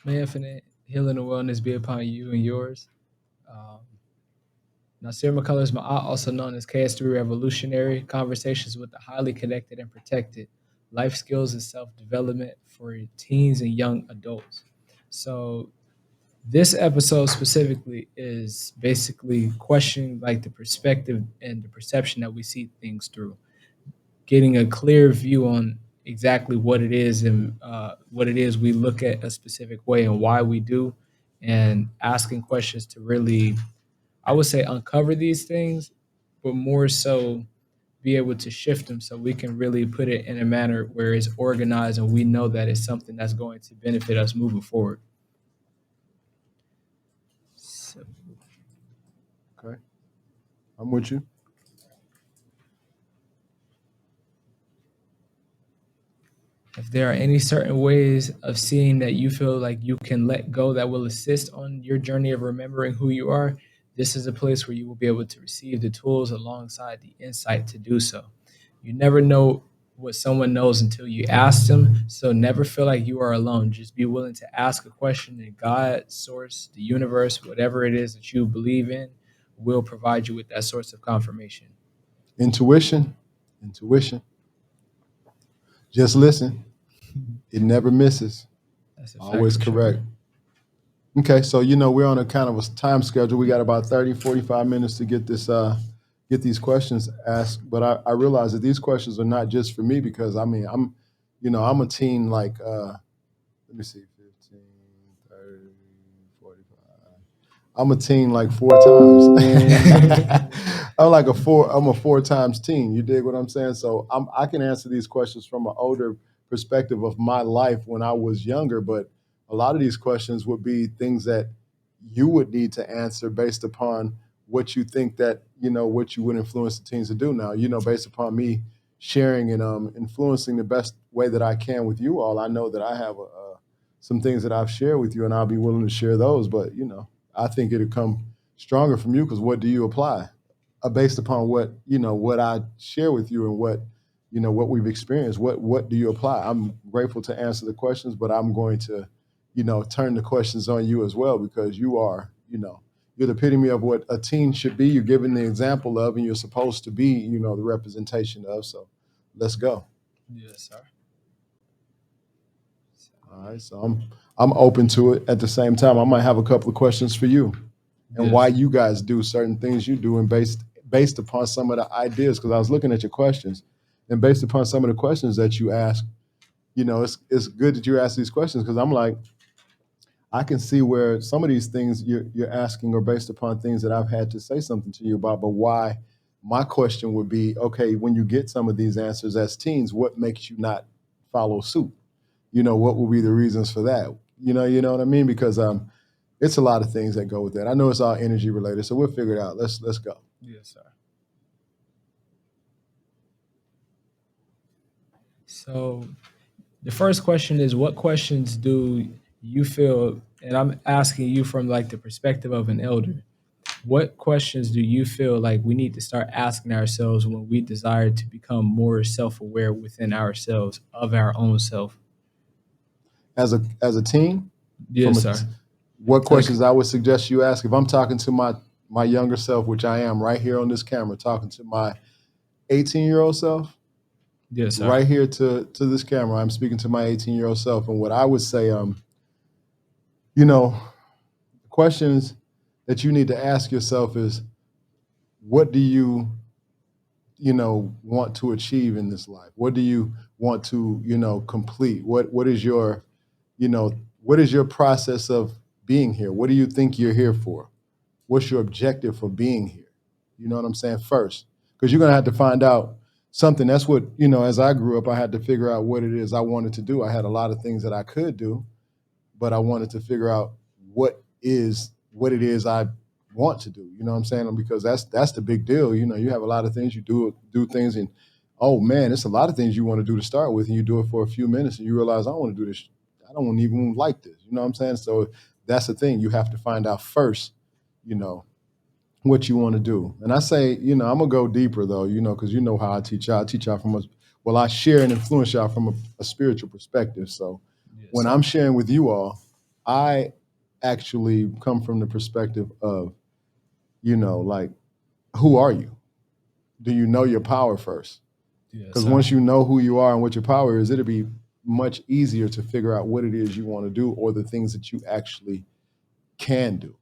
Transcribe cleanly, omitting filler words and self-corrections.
May infinite healing and wellness be upon you and yours. Um, Nasir McCullers Ma'at, also known as KS3 Revolutionary, conversations with the highly connected and protected, life skills and self development for teens and young adults. So, this episode specifically is basically questioning like the perspective and the perception that we see things through, getting a clear view on exactly what it is and what it is we look at a specific way and why we do, and asking questions to really, I would say, uncover these things, but more so be able to shift them so we can really put it in a manner where it's organized and we know that it's something that's going to benefit us moving forward. So, Okay, I'm with you. if there are any certain ways of seeing that you feel like you can let go that will assist on your journey of remembering who you are, this is a place where you will be able to receive the tools alongside the insight to do so. You never know what someone knows until you ask them. So never feel like you are alone. Just be willing to ask a question, and God, source, the universe, whatever it is that you believe in, will provide you with that source of confirmation. Intuition, intuition. Just listen. It never misses. That's a fact Always for sure. correct. Okay, so we're on a kind of a time schedule. We got about 30, 45 minutes to get these questions asked. But I realize that these questions are not just for me because I mean I'm a teen like let me see, 15, 30, 45. I'm a teen like four times. I'm a four times teen. You dig what I'm saying? So I can answer these questions from an older perspective of my life when I was younger, but a lot of these questions would be things that you would need to answer based upon what you think that, what you would influence the teens to do now, based upon me sharing and influencing the best way that I can with you all. I know that I have some things that I've shared with you and I'll be willing to share those, but I think it'll come stronger from you because what do you apply? Based upon what I share with you and what we've experienced. What do you apply? I'm grateful to answer the questions, but I'm going to, turn the questions on you as well because you're the epitome of what a teen should be. You're giving the example of, and you're supposed to be, the representation of. So, let's go. Yes, sir. All right. So I'm open to it. At the same time, I might have a couple of questions for you and why Yes. you guys do certain things you do, and based upon some of the ideas. Because I was looking at your questions, and based upon some of the questions that you ask, it's good that you ask these questions because I'm like, I can see where some of these things you're asking are based upon things that I've had to say something to you about. But why? My question would be, okay, when you get some of these answers as teens, what makes you not follow suit? What will be the reasons for that? You know what I mean? Because it's a lot of things that go with that. I know it's all energy related, so we'll figure it out. Let's go. Yes, sir. So the first question is, what questions do you feel, and I'm asking you from like the perspective of an elder, what questions do you feel like we need to start asking ourselves when we desire to become more self-aware within ourselves of our own self? As a teen, from Yes, sir. what Like, questions I would suggest you ask if I'm talking to my younger self, which I am right here on this camera, talking to my 18-year-old self, yes, sir. right here to this camera. I'm speaking to my 18-year-old self, and what I would say, you know, questions that you need to ask yourself is, what do you want to achieve in this life? What do you want to complete? What is your you know what is your process of being here? What do you think you're here for? What's your objective for being here? You know what I'm saying? First, because you're going to have to find out something. That's what, as I grew up, I had to figure out what it is I wanted to do. I had a lot of things that I could do, but I wanted to figure out what it is I want to do. You know what I'm saying? Because that's the big deal. You have a lot of things, you do things, and oh man, it's a lot of things you want to do to start with, and you do it for a few minutes and you realize, I don't want to do this. I don't even like this. You know what I'm saying? So that's the thing. You have to find out first, you know, what you want to do. And I say, I'm gonna go deeper though, because you know how I teach y'all. I teach y'all from I share and influence y'all from a spiritual perspective. So Yes, when I'm sir. sharing with you all, I actually come from the perspective of, like, who are you? Do you know your power first? Yes, Because sir. once you know who you are and what your power is, it'll be much easier to figure out what it is you want to do or the things that you actually can do.